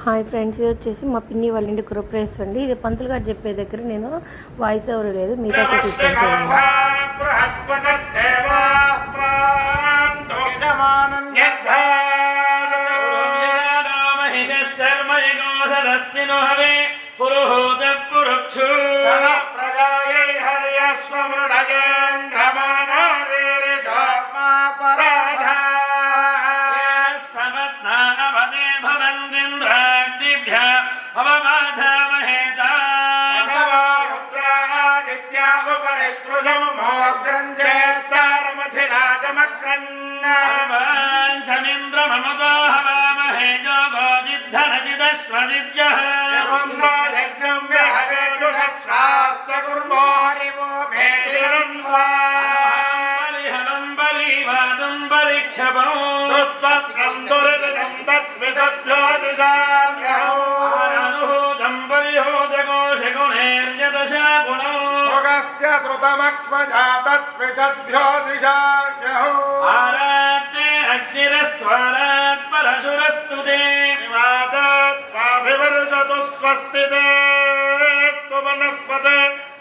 Hi friends, ఇది వచ్చేసి మా పిన్ని వాళ్ళ ఇంటి గృహప్రవేశం అండి. ఇది పంతులు గారు చెప్పే దగ్గర నేను వాయిస్ ఓవర్ లేదు, మీతో చూపించాను చూడండి.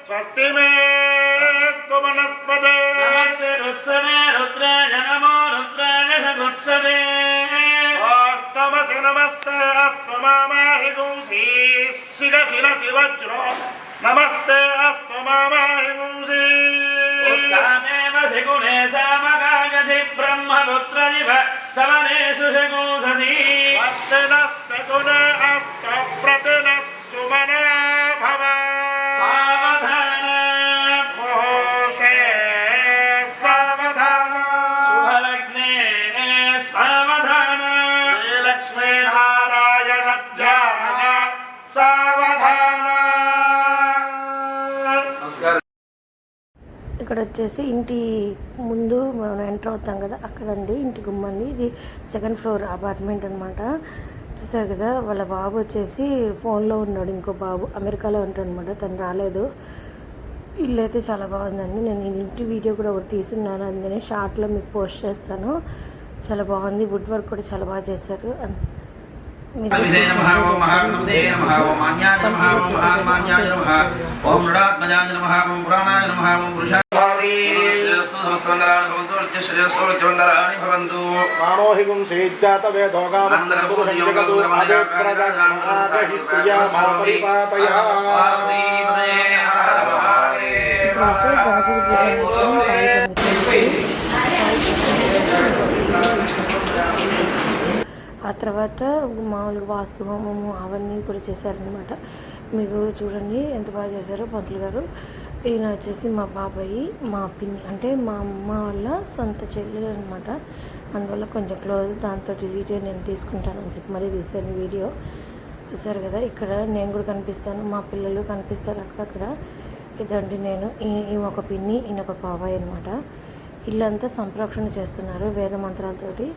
स्वस्ति मे वनस्पते रुत्सने रुद्राय नमो रुद्राय रुत्सने नमस्ते अस्तु मामाहि गुंसी शिरसि वज्रो नमस्ते अस्तु मामाहि गुंसी उत्तादेव शिगुणे सामगायधि ब्रह्मपुत्रजिव सवनेषु शिगुंससि अस्ति नः शिगुणे अस्तु प्रतिनः सुमना भव ఇక్కడ వచ్చేసి ఇంటి ముందు మనం ఎంటర్ అవుతాం కదా, అక్కడండి ఇంటి గుమ్మండి. ఇది సెకండ్ ఫ్లోర్ అపార్ట్మెంట్ అనమాట. చూసారు కదా, వాళ్ళ బాబు వచ్చేసి ఫోన్లో ఉన్నాడు. ఇంకో బాబు అమెరికాలో ఉంటాడు అనమాట, తను రాలేదు. ఇల్లు అయితే చాలా బాగుందండి. నేను ఇంటి వీడియో కూడా ఒకటి తీసున్నాను, అందుకని షార్ట్లో మీకు పోస్ట్ చేస్తాను. చాలా బాగుంది, వుడ్ వర్క్ కూడా చాలా బాగా చేశారు. ఆ తర్వాత మామూలుగా వాస్తు హోమము అవన్నీ కూడా చేశారనమాట. మీకు చూడండి ఎంత బాగా చేశారో పంతులు గారు. ఈయన వచ్చేసి మా బాబాయి, మా పిన్ని అంటే మా అమ్మ వాళ్ళ సొంత చెల్లెలు అనమాట. అందువల్ల కొంచెం క్లోజ్, దాంతో వీడియో నేను తీసుకుంటానని చెప్పి మరీ తీశాను వీడియో. చూసారు కదా, ఇక్కడ నేను కూడా కనిపిస్తాను, మా పిల్లలు కనిపిస్తారు అక్కడక్కడ. ఇదండి నేను, ఈయన ఒక పిన్ని, ఈయన ఒక బాబాయ్ అనమాట. ఇల్లంతా సంప్రోక్షణ చేస్తున్నారు వేద మంత్రాలతోటి.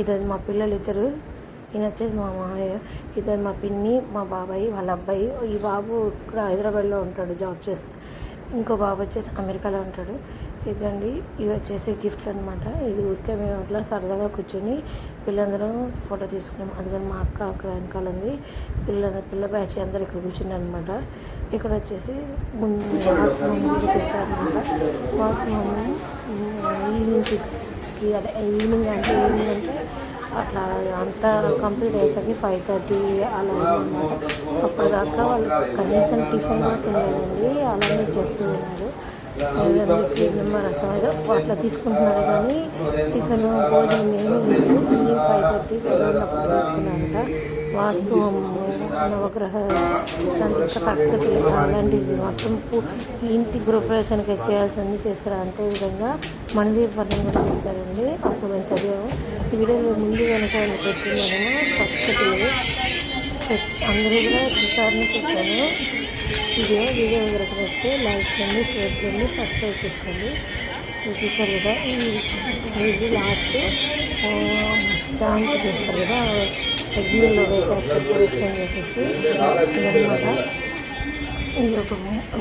ఇది మా పిల్లలు ఇద్దరు, ఈయన వచ్చేసి మా మామయ్య, ఇద్దరు మా పిన్ని, మా బాబాయ్ వాళ్ళ అబ్బాయి. ఈ బాబు ఇక్కడ హైదరాబాద్లో ఉంటాడు, జాబ్ చేస్తాడు. ఇంకో బాబు వచ్చేసి అమెరికాలో ఉంటాడు. ఇదండి, ఇవి వచ్చేసి గిఫ్ట్లు అనమాట. ఇది ఊరికే మేము అట్లా సరదాగా కూర్చొని పిల్లలందరం ఫోటో తీసుకున్నాం. అందుకని మా అక్క అక్కడ వెనకాల ఉంది, పిల్ల బ్యాచ్ అందరు ఇక్కడ కూర్చున్నారు అనమాట. ఇక్కడ వచ్చేసి ముందు వాస్తవం చేశారనమాట. వాస్తవం ఈవినింగ్ 6కి, అదే ఈవినింగ్ అంటే అట్లా అంతా కంప్లీట్ అయ్యేసరికి 5:30 అలా అనమాట. అప్పటిదాకా వాళ్ళు కనీసం టిఫిన్ కూడా తినలేదండి, అలానే చేస్తూ ఉన్నారు. నిమ్మరసం ఏదో అట్లా తీసుకుంటున్నారు, కానీ టిఫిన్ భోజనం ఏమీ లేదు. ఈవినింగ్ 5:30 వెళ్ళినప్పుడు తీసుకున్నారంట. వాస్తవం నవగ్రహ కరెక్ట్గా అలాంటివి మొత్తం ఇంటి గృహప్రవేశానికి చేయాల్సింది చేస్తారు. అంతే విధంగా మణిదీపనం కూడా చేశారండి. అప్పుడు మేము చదివాము. ఈ వీడియోలో ముందు వెనక పెట్టినాము, కరెక్ట్గా అందరూ కూడా చూస్తారని పెట్టాను. వీడియో వరకు వస్తే లైక్ చేయండి, షేర్ చేయండి, సబ్స్క్రైబ్ చేసుకోండి. చూసారు కదా, ఇది లాస్ట్ శాంతి చేస్తారు కదా, అగ్నిలో వేసేస్తారు, ప్రొడక్షన్ చేసేసి ఇదన్నమాట. ఇది ఒక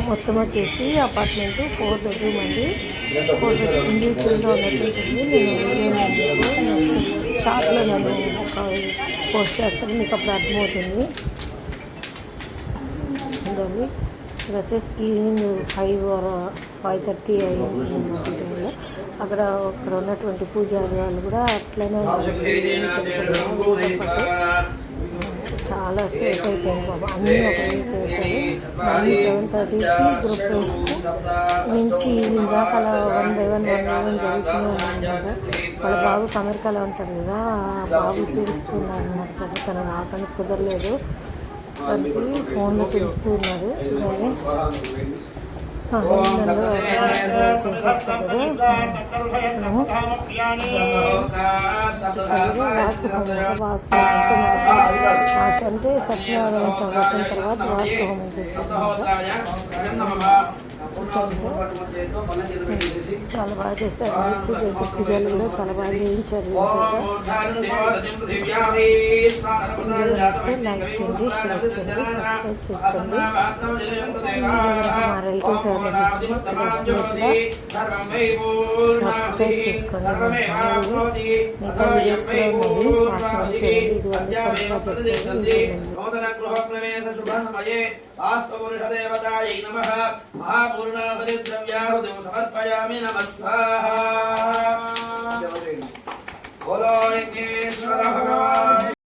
మొత్తం వచ్చేసి అపార్ట్మెంట్ 4 బెడ్రూమ్ అండి. 4 బెడ్రూమ్ ఇండివిజువల్గా ఉన్నట్టు ఉంటుంది. నేను షార్ట్లో నేను ఒక పోస్ట్ చేస్తాను, మీకు అప్పుడు అర్థమవుతుంది. ఇదండి, ఇది వచ్చేసి ఈవినింగ్ 5:30 అయింది. అక్కడ ఉన్నటువంటి పూజారి వాళ్ళు కూడా అట్లనే చాలా సేఫ్ అయిపోయింది బాబా. అన్నీ ఒకటే చేశారు. మార్నింగ్ 7:30కి గ్రూప్ రేస్ నుంచి ఈవినింగ్ దాకా అలా 1 by 1 జరుగుతూనే ఉన్నాయన్నమాట. వాళ్ళ బాబు అమెరికాలో ఉంటాడు కదా, ఆ బాబు చూపిస్తున్నాడు అనమాట. బాబు తను రావడానికి కుదరలేదు, తనకి ఫోన్లో చూపిస్తూ ఉన్నారు. చేసేస్తాం కదా వాస్తు అంటే సత్యనారాయణ సంవత్సరం తర్వాత వాస్తు హోమం చేస్తాం. చాలా బాగా చేశారు. పూజలు కూడా చాలా బాగా చేయించారు. లైక్ చేయండి, షేర్ చేయండి, సబ్స్క్రైబ్ చేసుకోండి. మా రిలేటివ్స్ ఎవరైనా సబ్స్క్రైబ్ చేసుకోండి. మన ఛానల్ మిగతా వీడియోస్ కూడా ఉన్నాయి, వాటిని చేయండి. సమర్పయామి. నమః స్వాహా.